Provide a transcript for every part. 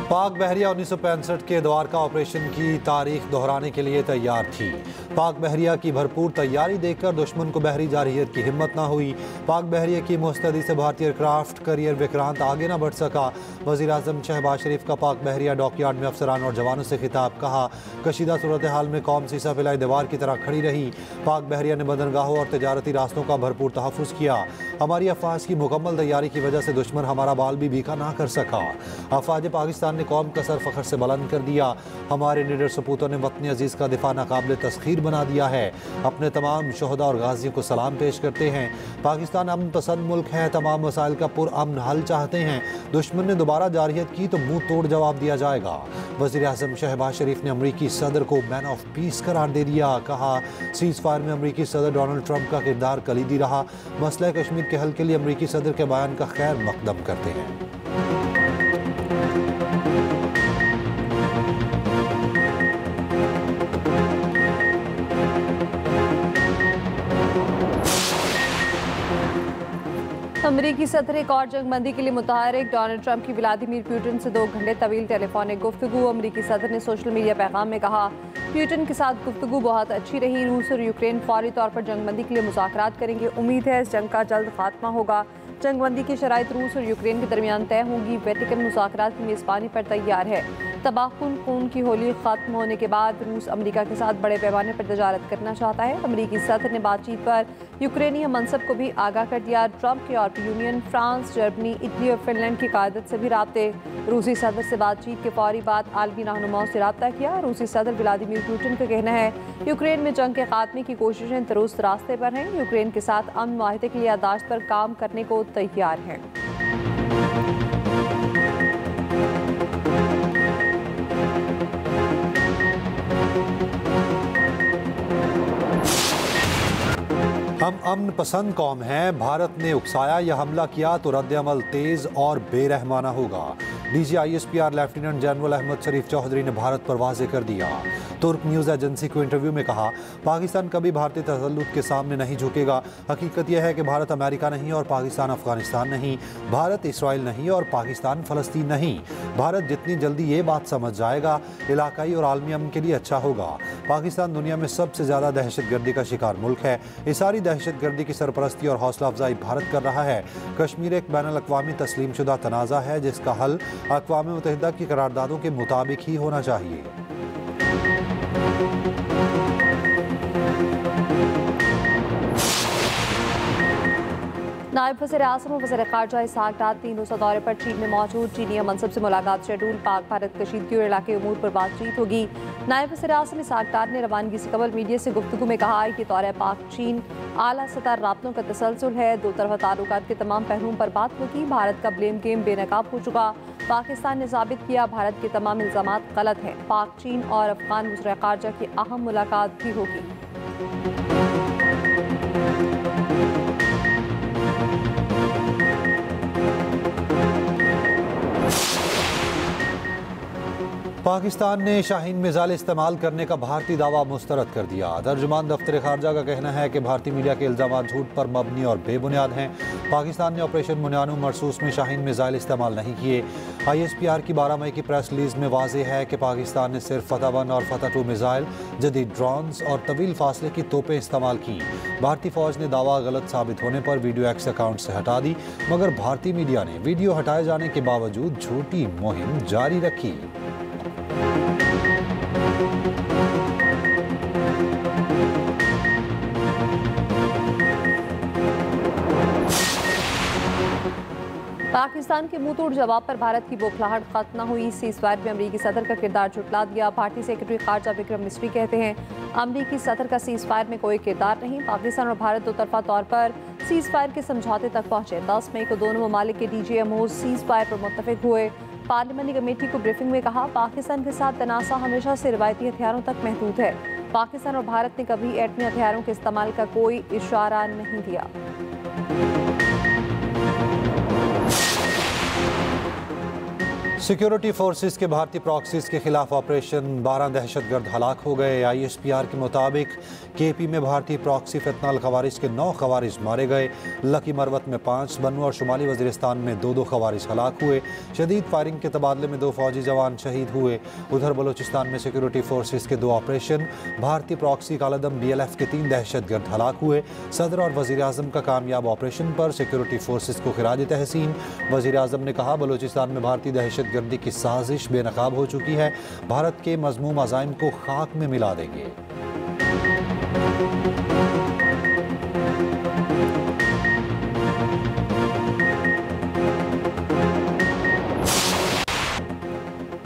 पाक बहरिया 1965 के द्वारका ऑपरेशन की तारीख दोहराने के लिए तैयार थी। पाक बहरिया की भरपूर तैयारी देखकर दुश्मन को बहरी जारहियत की हिम्मत ना हुई। पाक बहरिया की मुस्तैदी से भारतीय एयरक्राफ्ट करियर विक्रांत आगे ना बढ़ सका। वज़ीर आज़म शहबाज शरीफ का पाक बहरिया डॉकयार्ड में अफसरान और जवानों से खिताब, कहा कशीदा सूरत हाल में कौम सीसा फैलाई दीवार की तरह खड़ी रही। पाक बहरिया ने बंदरगाहों और तजारती रास्तों का भरपूर तहफ़्फ़ुज़ किया। हमारी अफवाज की मुकम्मल तैयारी की वजह से दुश्मन हमारा बाल भी भीखा ना कर सका। अफवाज पाकिस्तान ने कौम का सर फखर से बुलंद कर दिया। हमारे निडर सपूतों ने वतन अजीज़ का दिफा नाकाबिल तस्खीर बना दिया है। अपने तमाम शहदा और गाजियों को सलाम पेश करते हैं। पाकिस्तान अमन पसंद मुल्क है, तमाम मसाइल का पुरअमन हल चाहते हैं। दुश्मन ने दोबारा जारहियत की तो मुंह तोड़ जवाब दिया जाएगा। वज़ीर आज़म शहबाज शरीफ ने अमरीकी सदर को मैन ऑफ पीस करार दे दिया। कहा सीज़ फायर में अमरीकी सदर डोनाल्ड ट्रंप का किरदार कलीदी रहा। मसला कश्मीर के हल के लिए अमरीकी सदर के बयान का खैर मकदम करते हैं। अमरीकी सदर एक और जंगबंदी के लिए मुतहरिक। डोनाल्ड ट्रंप की व्लादिमीर पुतिन से 2 घंटे तवील टेलीफोनिक गुफ्तगू। अमरीकी सदर ने सोशल मीडिया पैगाम में कहा पुतिन के साथ गुफ्तगू बहुत अच्छी रही। रूस और यूक्रेन फौरी तौर पर जंगबंदी के लिए मुज़ाकरात करेंगे। उम्मीद है इस जंग का जल्द खात्मा होगा। जंगबंदी की शराइत रूस और यूक्रेन के दरमियान तय होंगी। वेटिकन मुज़ाकरात की मेज़बानी पर तैयार है। तबाहकुन खून की होली खत्म होने के बाद रूस अमेरिका के साथ बड़े पैमाने पर तजारत करना चाहता है। अमरीकी सदर ने बातचीत पर यूक्रेनी मनसब को भी आगाह कर दिया। ट्रंप के यूरोपीय यूनियन, फ्रांस, जर्मनी, इटली और फिनलैंड की क़यादत से भी राब्ते। रूसी सदर से बातचीत के फौरी बाद आलमी रहनुमाओं से रब्ता किया। रूसी सदर व्लादिमीर पुतिन का कहना है यूक्रेन में जंग के खात्मे की कोशिशें दुरुस्त रास्ते पर हैं। यूक्रेन के साथ अमन माहिदे की यादाश्त पर काम करने को तैयार हैं। हम अमन पसंद कौम हैं। भारत ने उकसाया या हमला किया तो रद्द-ए-अमल तेज और बेरहमाना होगा। DGISPR लेफ्टिनेंट जनरल अहमद शरीफ चौधरी ने भारत पर वाज़ेह कर दिया। तुर्क न्यूज़ एजेंसी को इंटरव्यू में कहा पाकिस्तान कभी भारतीय तसल्लुत के सामने नहीं झुकेगा। हकीकत यह है कि भारत अमेरिका नहीं और पाकिस्तान अफगानिस्तान नहीं, भारत इसराइल नहीं और पाकिस्तान फ़लस्तीन नहीं। भारत जितनी जल्दी ये बात समझ जाएगा इलाकाई और आलमी अमन के लिए अच्छा होगा। पाकिस्तान दुनिया में सबसे ज़्यादा दहशतगर्दी का शिकार मुल्क है। इस सारी दहशतगर्दी की सरपरस्ती और हौसला अफजाई भारत कर रहा है। कश्मीर एक बैनुल-अक़वामी तस्लीम शुदा तनाज़ा है जिसका हल अक़वाम मुत्तहिदा की करारदादों के मुताबिक ही होना चाहिए। नायब वज़ीर आज़म और वज़ीर ख़ारजा इसहाक़ डार 3 रोज़ा दौरे पर चीन में मौजूद। चीनी मनसब से मुलाकात शेड्यूल। पाक भारत कशीदगी और इलाके उमूर पर बातचीत होगी। नायब वज़ीर आज़म इसहाक़ डार ने रवानगी से कबल मीडिया से गुफ्तगू में कहा कि दौरा पाक चीन आला सतह राब्तों का तसलसल है। दो तरफ़ा ताल्लुकात के तमाम पहलुओं पर बात होगी। भारत का ब्लेम गेम बेनकाब हो चुका। पाकिस्तान ने साबित किया भारत के तमाम इल्ज़ामात गलत हैं। पाक चीन और अफ़गान वज़ीर ख़ारजा की अहम मुलाकात भी होगी। पाकिस्तान ने शाहीन मिसाइल इस्तेमाल करने का भारतीय दावा मुस्तरद कर दिया। तर्जुमान दफ्तर खारजा का कहना है कि भारतीय मीडिया के इल्ज़ाम झूठ पर मबनी और बेबुनियाद हैं। पाकिस्तान ने ऑपरेशन मुन्यानू मरसूस में शाहीन मिसाइल इस्तेमाल नहीं किए। ISPR की 12 मई की प्रेस रिलीज में वाज़ेह है कि पाकिस्तान ने सिर्फ फतह 1 और फतह 2 मिसाइल, जदीद ड्रोन्स और तवील फासले की तोपें इस्तेमाल की। भारतीय फौज ने दावा गलत साबित होने पर वीडियो एक्स अकाउंट से हटा दी, मगर भारतीय मीडिया ने वीडियो हटाए जाने के बावजूद झूठी मुहिम जारी रखी। पाकिस्तान के मुंह तोड़ जवाब पर भारत की बौखलाहट खत्म न हुई। सीज़ फायर में अमरीकी सदर का किरदार झुटला दिया। पार्टी सेक्रेटरी खारजा विक्रम मिस्री कहते हैं अमरीकी सदर का सीज़ फायर में कोई किरदार नहीं। पाकिस्तान और भारत दो तरफा तौर पर सीज़ फायर के समझौते तक पहुंचे। 10 मई को दोनों ममालिक के DGMOs सीज़ फायर पर मुत्तफिक हुए। पार्लिमानी कमेटी को ब्रीफिंग में कहा पाकिस्तान के साथ तनासा हमेशा से रिवायती हथियारों तक महदूद है। पाकिस्तान और भारत ने कभी एटमी हथियारों के इस्तेमाल का कोई इशारा नहीं दिया। सिक्योरिटी फोर्सेस के भारतीय प्रॉक्सीज के खिलाफ ऑपरेशन 12 दहशतगर्द हलाक हो गए। ISPR के मुताबिक KP में भारतीय प्रॉक्सी फितनाल खवारिज के 9 खवारिज मारे गए। लकी मरवत में 5, बन्नू और शुमाली वजीरिस्तान में 2 खवारिज हलाक हुए। शदीद फायरिंग के तबादले में 2 फौजी जवान शहीद हुए। उधर बलोचिस्तान में सिक्योरिटी फोर्सेस के 2 ऑपरेशन, भारतीय प्रॉक्सी कालदम BLF के 3 दहशतगर्द हलाक हुए। सदर और वजीर आजम का कामयाब ऑपरेशन पर सिक्योरिटी फोर्सेस को खिराज तहसीन। वजीर आजम ने कहा, बलोचिस्तान में भारतीय दहशतगर्दी की साजिश बेनकाब हो चुकी है। भारत के मज़मूम अज़ाइम को खाक में मिला देंगे।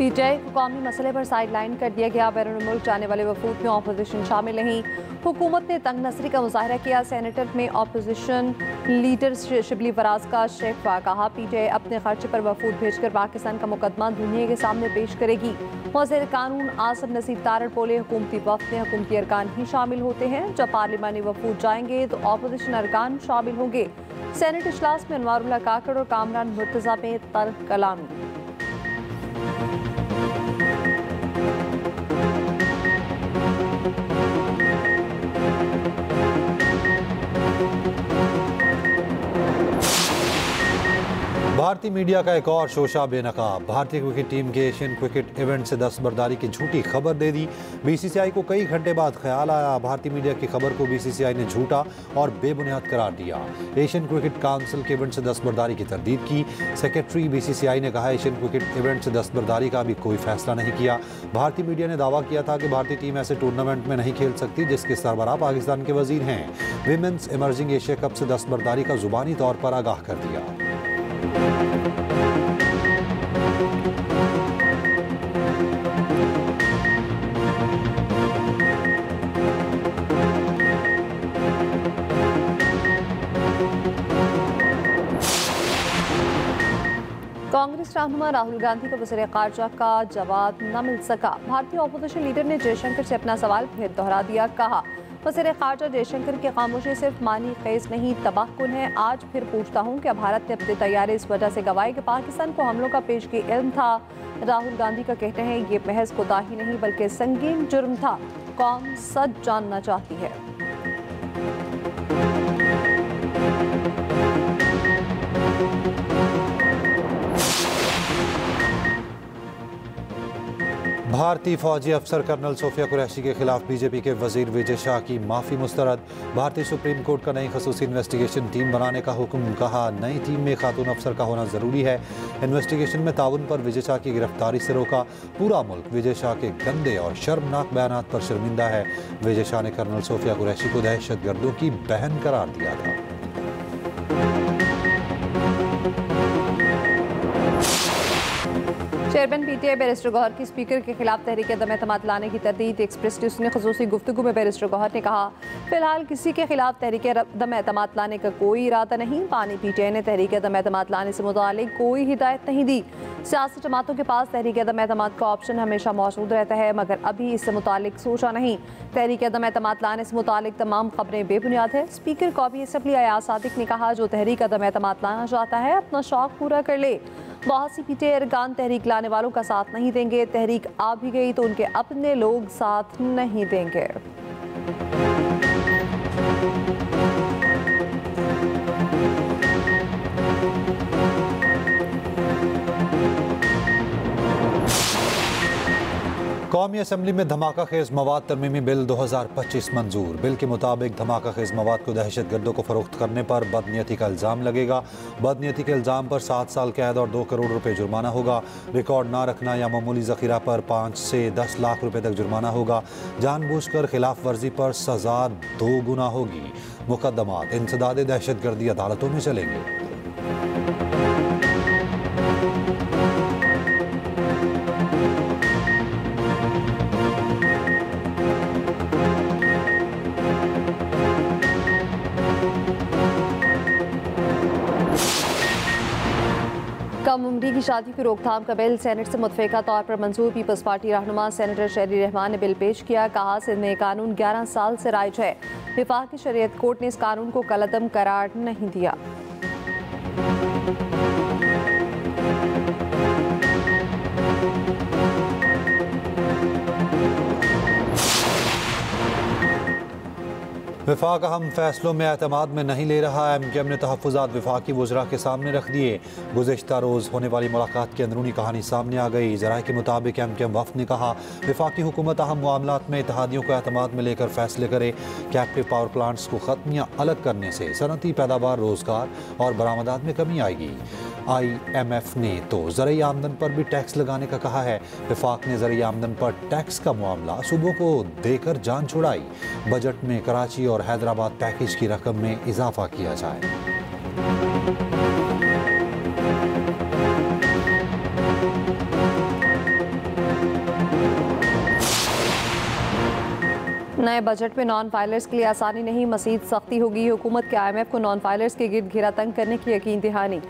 PTI को कौमी मसले पर साइडलाइन कर दिया गया। बैरून मुल्क जाने वाले वफूद में अपोजिशन शामिल नहीं। हुकूमत ने तंग नसरी का मुजाहरा किया। सेनेटर में अपोजिशन लीडर शिबली फराज का शिकवा। कहा, PTI अपने खर्चे पर वफूद भेजकर पाकिस्तान का मुकदमा दुनिया के सामने पेश करेगी। वज़ीर कानून आसिम नसीर तारड़ बोले, हुकूमती वफ़द में हुकूमती अरकान ही शामिल होते हैं। जब पार्लिमानी वफूद जाएंगे तो अपोजिशन अरकान शामिल होंगे। सेनेट इजलास में अनवारुल्लाह काकड़ और कामरान मुर्तज़ा में तल्ख कलामी। भारतीय मीडिया का एक और शोशा बेनकाब। भारतीय क्रिकेट टीम के एशियन क्रिकेट इवेंट से दस्तबरदारी की झूठी खबर दे दी। BCCI को कई घंटे बाद ख्याल आया। भारतीय मीडिया की खबर को BCCI ने झूठा और बेबुनियाद करार दिया। एशियन क्रिकेट काउंसिल के इवेंट से दस्तबरदारी की तरदीद की। सेक्रेटरी BCCI ने कहा, एशियन क्रिकेट इवेंट से दस्तबरदारी का अभी कोई फैसला नहीं किया। भारतीय मीडिया ने दावा किया था कि भारतीय टीम ऐसे टूर्नामेंट में नहीं खेल सकती जिसके सरबराह पाकिस्तान के वजीर हैं। विमेंस इमर्जिंग एशिया कप से दस्तबरदारी का जुबानी तौर पर आगाह कर दिया। कांग्रेस रहनुमा राहुल गांधी को वज़ीर ख़ारजा का जवाब न मिल सका। भारतीय अपोजिशन लीडर ने जयशंकर से अपना सवाल फिर दोहरा दिया। कहा, वज़ीर ख़ारजा जयशंकर की खामोशी सिर्फ मानी खेज नहीं तबाहकुन है। आज फिर पूछता हूँ, क्या भारत ने अपने तैयारे इस वजह से गंवाए कि पाकिस्तान को हमलों का पेशगी इल्म था? राहुल गांधी का कहते हैं, ये महज कोताही नहीं बल्कि संगीन जुर्म था। कौम सच जानना चाहती है। भारतीय फौजी अफसर कर्नल सोफिया कुरैशी के खिलाफ बीजेपी के वजीर विजय शाह की माफ़ी मुस्तरद। भारतीय सुप्रीम कोर्ट का नई खसूसी इन्वेस्टिगेशन टीम बनाने का हुक्म। कहा, नई टीम में खातून अफसर का होना ज़रूरी है। इन्वेस्टिगेशन में ताउन पर विजय शाह की गिरफ्तारी से रोका। पूरा मुल्क विजय शाह के गंदे और शर्मनाक बयानात पर शर्मिंदा है। विजय शाह ने कर्नल सोफिया कुरैशी को दहशतगर्दों की बहन करार दिया था। चेयरमैन PTI बैरिस्टर गौहर की स्पीकर के खिलाफ तहरीक अदम एतमाद लाने की तरदीद। एक्सप्रेस न्यूज़ ने खसूसी गुफ्तगू में बैरिस्टर गौहर ने कहा, फिलहाल किसी के खिलाफ तहरीक अदम एतमाद लाने का कोई इरादा नहीं। पानी PTI ने तहरीक अदम एतमाद लाने से मुतालिक कोई हिदायत नहीं दी। सियासी जमातों के पास तहरीक अदम एतमाद का ऑप्शन हमेशा मौजूद रहता है, मगर अभी इससे मुतालिक सोचा नहीं। तहरीक अदम एतमाद लाने से मुतालिक तमाम खबरें बेबुनियाद है। स्पीकर कौमी असम्बली अयाज सादिक ने कहा, जो तहरीक अदम एतमाद लाना चाहता है अपना शौक पूरा कर ले। बहुत सी PTI अरकान तहरीक लाने वालों का साथ नहीं देंगे। तहरीक आ भी गई तो उनके अपने लोग साथ नहीं देंगे। कौमी असम्बली में धमाका खेज मवाद तरमीमी बिल 2025 मंजूर। बिल के मुताबिक धमाका खेज मवाद को दहशतगर्दों को फरोख्त करने पर बदनीयती का इल्ज़ाम लगेगा। बदनीयती के इल्ज़ाम पर 7 साल कैद और 2 करोड़ रुपए जुर्माना होगा। रिकॉर्ड ना रखना या मामूली ज़ख़ीरा पर 5 से 10 लाख रुपए तक जुर्माना होगा। जानबूझकर खिलाफ वर्जी पर सज़ा 2 गुना होगी। मुकदमात इंसदाद दहशतगर्दी अदालतों में चलेंगे। कम उम्री की शादी की रोकथाम का बिल सेनेट से मुतफ़िका तौर पर मंजूर। पीपल्स पार्टी रहनुमा सेनेटर शहरी रहमान ने बिल पेश किया। कहा, सिंध में कानून 11 साल से राइज है। विफाकी शरीयत कोर्ट ने इस कानून को कलअदम करार नहीं दिया। वफाक अहम फैसलों में एतमाद में नहीं ले रहा। MKM ने तहफ़्फ़ुज़ात वफाकी वज़रा के सामने रख दिए। गुज़िश्ता रोज़ होने वाली मुलाकात की अंदरूनी कहानी सामने आ गई। ज़राए के मुताबिक MKM वफ़द ने कहा वफाकी हुकूमत अहम मामलात में इत्तेहादियों को एतमाद में लेकर फैसले करे। कैप्टिव पावर प्लांट्स को ख़त्म या अलग करने से सनती पैदावार, रोज़गार और बरामदात में कमी आएगी। IMF ने तो ज़रूरी आमदन पर भी टैक्स लगाने का कहा है। वफाक ने ज़रूरी आमदन पर टैक्स का मामला सूबों को देकर जान छुड़ाई। बजट में कराची और हैदराबाद पैकेज की रकम में इजाफा किया जाए। नए बजट में नॉन फाइलर्स के लिए आसानी नहीं, मज़ीद सख्ती होगी। हुकूमत के IMF को नॉन फाइलर्स के गिर्द घेरा तंग करने की यकीन दहानी।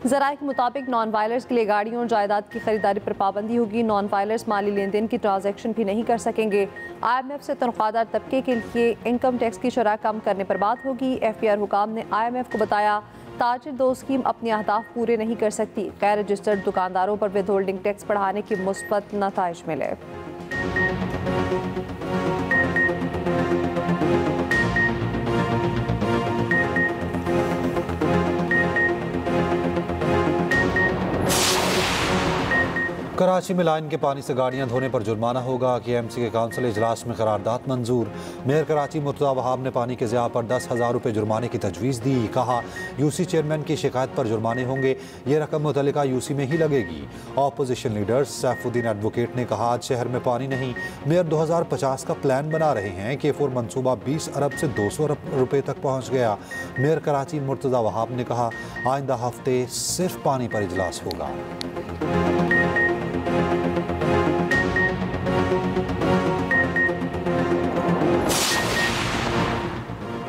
ज़राए के मुताबिक नॉन फाइलर्स के लिए गाड़ियों और जायदाद की खरीदारी पर पाबंदी होगी। नॉन फाइलर्स माली लेन देन की ट्रांजैक्शन भी नहीं कर सकेंगे। IMF से तनख्वाहदार तबके के लिए इनकम टैक्स की शरह कम करने पर बात होगी। FPR हुकाम ने IMF को बताया ताजिर दो स्कीम अपने अहदाफ पूरे नहीं कर सकती। गैर रजिस्टर्ड दुकानदारों पर विद होल्डिंग टैक्स बढ़ाने के मुस्बत नताइज मिले। कराची में लाइन के पानी से गाड़ियां धोने पर जुर्माना होगा। KMC के काउंसिल इजलास में करारदाद मंजूर। मेयर कराची मुर्तज़ा वहाब ने पानी के ज़िया पर 10,000 रुपये जुर्माने की तजवीज़ दी। कहा UC चेयरमैन की शिकायत पर जुर्माने होंगे, ये रकम मुतल्लिका UC में ही लगेगी। अपोजिशन लीडर्स सैफुद्दीन एडवोकेट ने कहा आज शहर में पानी नहीं, मेयर 2050 का प्लान बना रहे हैं। K4 मनसूबा 20 अरब से 200 अरब रुपये तक पहुँच गया। मेयर कराची मुर्तज़ा वहाब ने कहा आइंदा हफ्ते सिर्फ पानी पर इजलास होगा।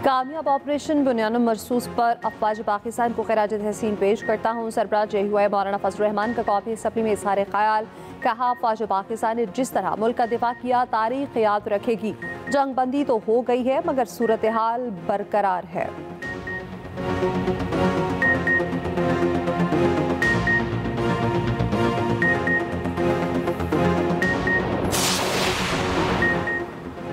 कामयाब ऑपरेशन बुनियान मरसूस पर अफवाज पाकिस्तान को खिराज तहसीन पेश करता हूँ। सरबराह JUI मौलाना फजल रहमान का कॉपी सप्ली में इजहार ख्याल। कहा अफवाज पाकिस्तान ने जिस तरह मुल्क का दिफा किया तारीख याद रखेगी। जंग बंदी तो हो गई है मगर सूरत हाल बरकरार है।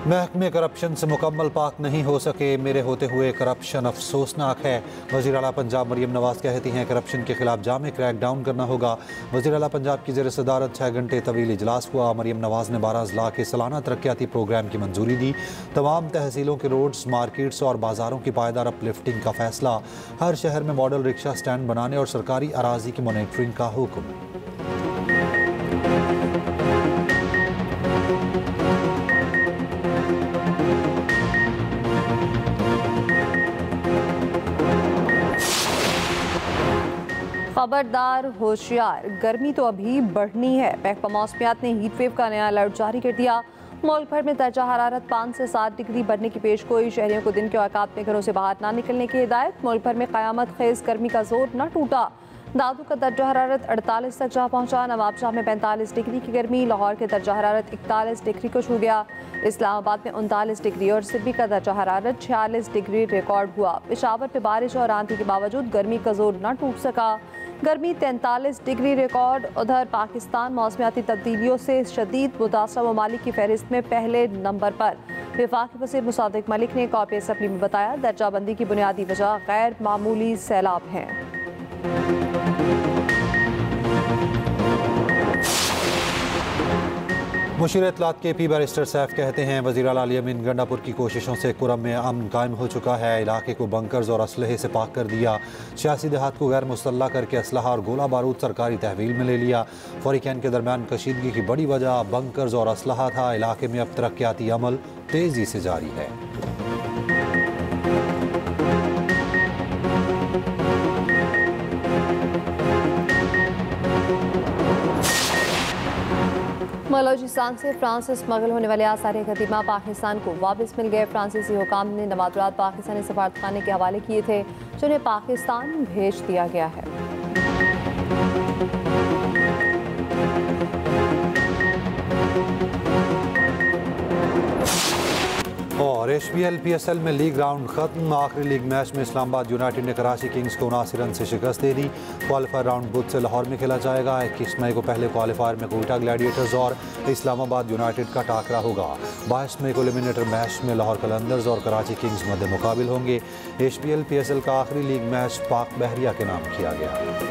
महकमे करप्शन से मुकम्मल पाक नहीं हो सके, मेरे होते हुए करप्शन अफसोसनाक है। वज़ीर आला पंजाब मरियम नवाज़ कहती हैं करप्शन के खिलाफ जामे क्रैक डाउन करना होगा। वज़ीर आला पंजाब की ज़ेर सदारत 6 घंटे तवील इजलास हुआ। मरियम नवाज़ ने 12 अजला के सालाना तरक्याती प्रोग्राम की मंजूरी दी। तमाम तहसीलों के रोड्स, मार्केट्स और बाज़ारों की पायदार अपलिफ्टिंग का फैसला। हर शहर में मॉडल रिक्शा स्टैंड बनाने और सरकारी अराजी की मॉनिटरिंग का हुक्म। खबरदार होशियार, गर्मी तो अभी बढ़नी है। महकमा मौसमियात ने हीट वेव का नया अलर्ट जारी कर दिया। मुल्क भर में दर्जा हरारत 5 से 7 डिग्री बढ़ने की पेशगोई। शहरियों को दिन के औकात में घरों से बाहर ना निकलने की हिदायत। मुल्क भर में क़यामत खेज गर्मी का जोर न टूटा। दादू का दर्जा हरारत 48 तक जा पहुंचा। नवाबशाह में 45 डिग्री की गर्मी। लाहौर के दर्जा हरारत 41 डिग्री को छू गया। इस्लामाबाद में 39 डिग्री और सिडनी का दर्जा हरारत 46 डिग्री रिकॉर्ड हुआ। पेशावर पे बारिश और आंधी के बावजूद गर्मी का जोर न टूट सका। गर्मी 43 डिग्री रिकॉर्ड। उधर पाकिस्तान मौसमियाती तब्दीलियों से शदीद मुतासरा ममालिक की फहरिस्त में पहले नंबर पर। वफाकी वज़ीर मुसादिक मलिक ने कॉपी असम्बली में बताया दर्जाबंदी की बुनियादी वजह गैर मामूली सैलाब हैं। मुशीर इत्तलात KP बैरिस्टर सैफ कहते हैं वज़ीर आला अली अमीन गंडापुर की कोशिशों से कुरम में अमन कायम हो चुका है। इलाके को बंकर्स और असलहे से पाक कर दिया। सियासी देहात को गैर मुसल्ला करके असलहा और गोला बारूद सरकारी तहवील में ले लिया। फौरिकैन के दरमियान कशीदगी की बड़ी वजह बंकर्स और असलहा था। इलाके में अब तरक्याती अमल तेज़ी से जारी है। बलोचिस्तान से फ्रांस से स्मगल होने वाले आसार कदीमा पाकिस्तान को वापस मिल गए। फ्रांसीसी हुकाम ने नवादरात पाकिस्तानी सफारतखाने के हवाले किए थे जिन्हें पाकिस्तान भेज दिया गया है। और HPL PSL में लीग राउंड खत्म। आखिरी लीग मैच में इस्लामाबाद यूनाइटेड ने कराची किंग्स को 79 रन से शिकस्त दे दी। क्वालिफायर राउंड बुध से लाहौर में खेला जाएगा। 21 मई को पहले क्वालिफायर में कोयटा ग्लैडिएटर्स और इस्लामाबाद यूनाइटेड का टाकरा होगा। 22 मई को एलिमिनेटर मैच में लाहौर कलंदर्स और कराची किंग्स मध्य मुकाबिल होंगे। HPL PSL का आखिरी लीग मैच पाक बहरिया के नाम किया गया।